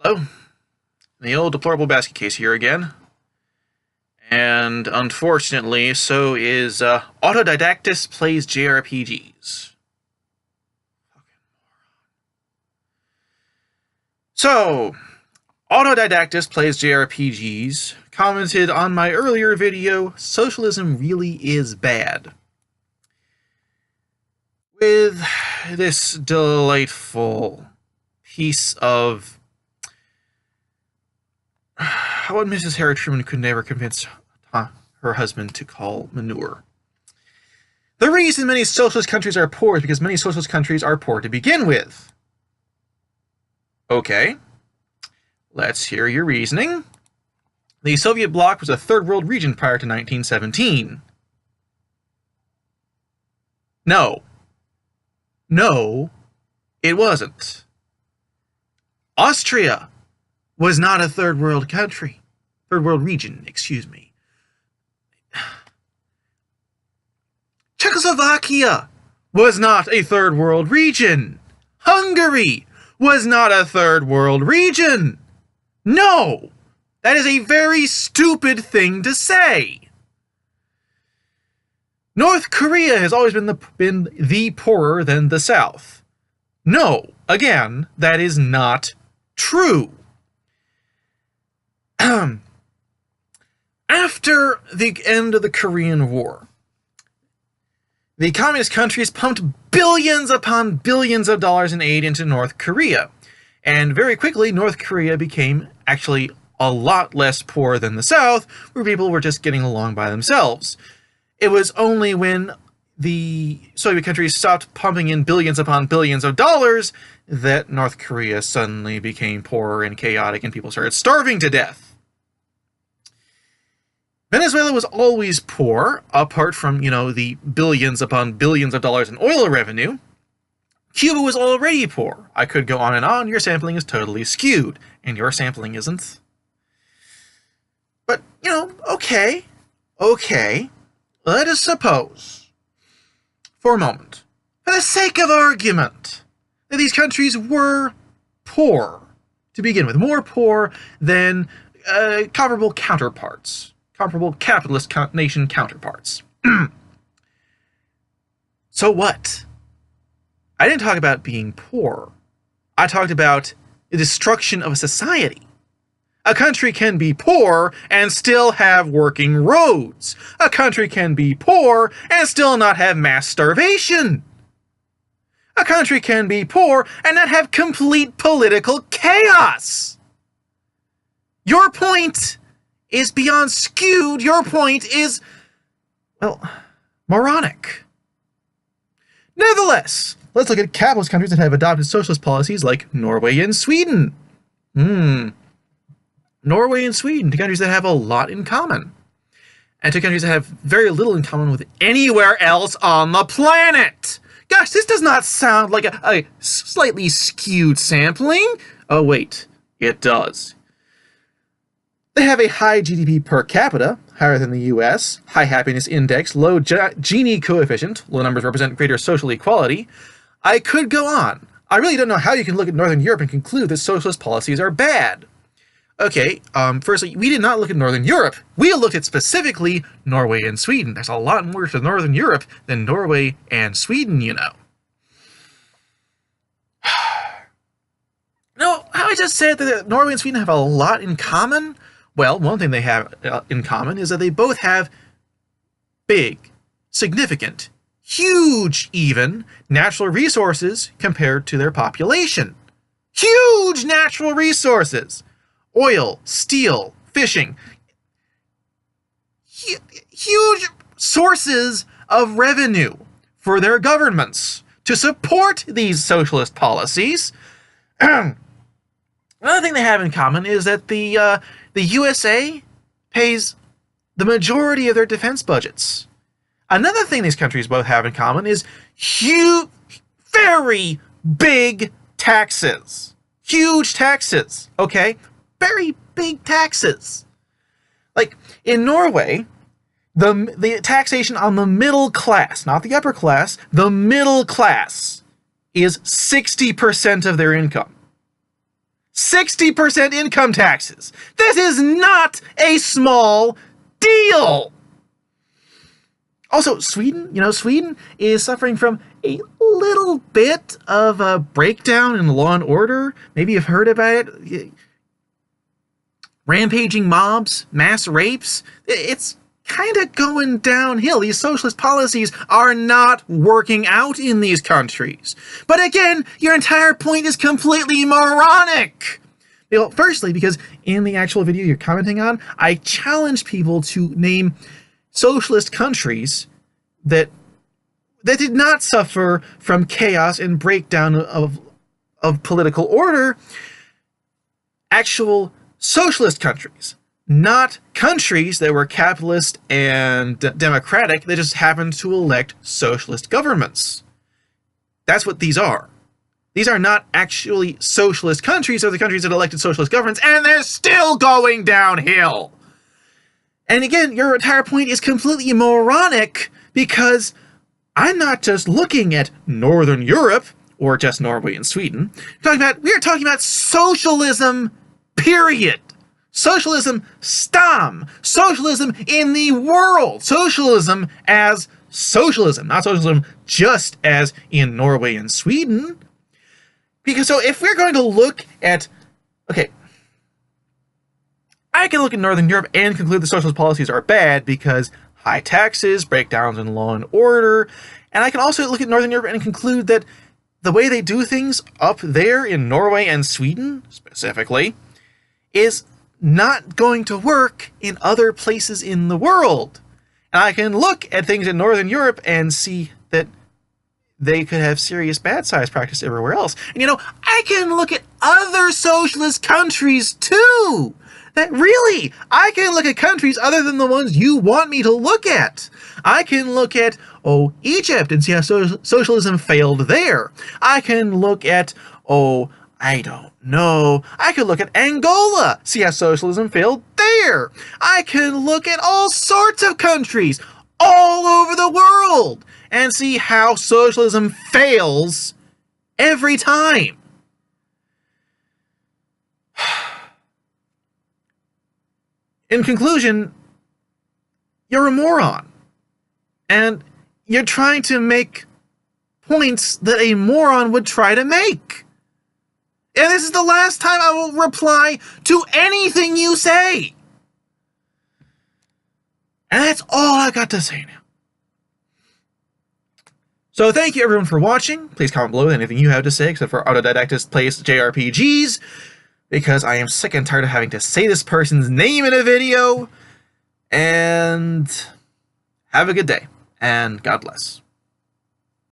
Hello, the old deplorable basket case here again. And unfortunately, so is Autodidactus Plays JRPGs. So, Autodidactus Plays JRPGs commented on my earlier video, Socialism Really Is Bad. With this delightful piece of what Mrs. Harry Truman could never convince her husband to call manure. The reason many socialist countries are poor is because many socialist countries are poor to begin with. Okay, let's hear your reasoning. The Soviet bloc was a third world region prior to 1917. No, it wasn't. Austria was not a third world country. Third world region, excuse me. Czechoslovakia was not a third world region. Hungary was not a third world region. No! That is a very stupid thing to say. North Korea has always been the poorer than the South. No, again, that is not true. After the end of the Korean War, the communist countries pumped billions upon billions of dollars in aid into North Korea. And very quickly, North Korea became actually a lot less poor than the South, where people were just getting along by themselves. It was only when the Soviet countries stopped pumping in billions upon billions of dollars that North Korea suddenly became poorer and chaotic and people started starving to death. Venezuela was always poor, apart from, the billions upon billions of dollars in oil revenue. Cuba was already poor. I could go on and on. Your sampling is totally skewed, and your sampling isn't. But, okay. Let us suppose, for a moment, for the sake of argument, that these countries were poor to begin with, more poor than comparable counterparts. Comparable capitalist nation counterparts. So what? I didn't talk about being poor. I talked about the destruction of a society. A country can be poor and still have working roads. A country can be poor and still not have mass starvation. A country can be poor and not have complete political chaos. Your point is beyond skewed. Your point is, well, moronic. Nevertheless, let's look at capitalist countries that have adopted socialist policies like Norway and Sweden. Norway and Sweden, two countries that have a lot in common. And two countries that have very little in common with anywhere else on the planet. Gosh, this does not sound like a slightly skewed sampling. Oh, wait, it does. They have a high GDP per capita, higher than the US, high happiness index, low Gini coefficient, low numbers represent greater social equality. I could go on. I really don't know how you can look at Northern Europe and conclude that socialist policies are bad. Okay, firstly, we did not look at Northern Europe. We looked at specifically Norway and Sweden. There's a lot more to Northern Europe than Norway and Sweden, No, how I just said that Norway and Sweden have a lot in common? Well, one thing they have in common is that they both have big, significant, huge even, natural resources compared to their population. Huge natural resources! Oil, steel, fishing. Huge sources of revenue for their governments to support these socialist policies. Another thing they have in common is that the USA pays the majority of their defense budgets. Another thing these countries both have in common is huge, very big taxes. Huge taxes, okay? Very big taxes. Like, in Norway, the taxation on the middle class, not the upper class, the middle class, is 60% of their income. 60% income taxes. This is not a small deal. Also, Sweden, Sweden is suffering from a little bit of a breakdown in law and order. Maybe you've heard about it. Rampaging mobs, mass rapes. It's kind of going downhill. These socialist policies are not working out in these countries. But again, your entire point is completely moronic. Well, firstly, because in the actual video you're commenting on, I challenged people to name socialist countries that did not suffer from chaos and breakdown of political order. Actual socialist countries. Not countries that were capitalist and democratic that just happened to elect socialist governments. That's what these are. These are not actually socialist countries. They're the countries that elected socialist governments, and they're still going downhill. And again, your entire point is completely moronic, because I'm not just looking at Northern Europe, or just Norway and Sweden. We are talking about socialism, period. Socialism, stam. Socialism in the world. Socialism as socialism, not socialism just as in Norway and Sweden. Because so if we're going to look at, okay, I can look at Northern Europe and conclude the socialist policies are bad because high taxes, breakdowns in law and order, and I can also look at Northern Europe and conclude that the way they do things up there in Norway and Sweden, specifically, is not going to work in other places in the world. And I can look at things in Northern Europe and see that they could have serious bad science practice everywhere else. And I can look at other socialist countries too. That really, I can look at countries other than the ones you want me to look at. I can look at, Egypt and see how socialism failed there. I can look at, I don't know. I could look at Angola, see how socialism failed there. I can look at all sorts of countries all over the world and see how socialism fails every time. In conclusion, you're a moron. And you're trying to make points that a moron would try to make. And this is the last time I will reply to anything you say. And that's all I got to say now. So thank you everyone for watching. Please comment below with anything you have to say, except for autodidactist plays JRPGs, because I am sick and tired of having to say this person's name in a video. And have a good day, and God bless.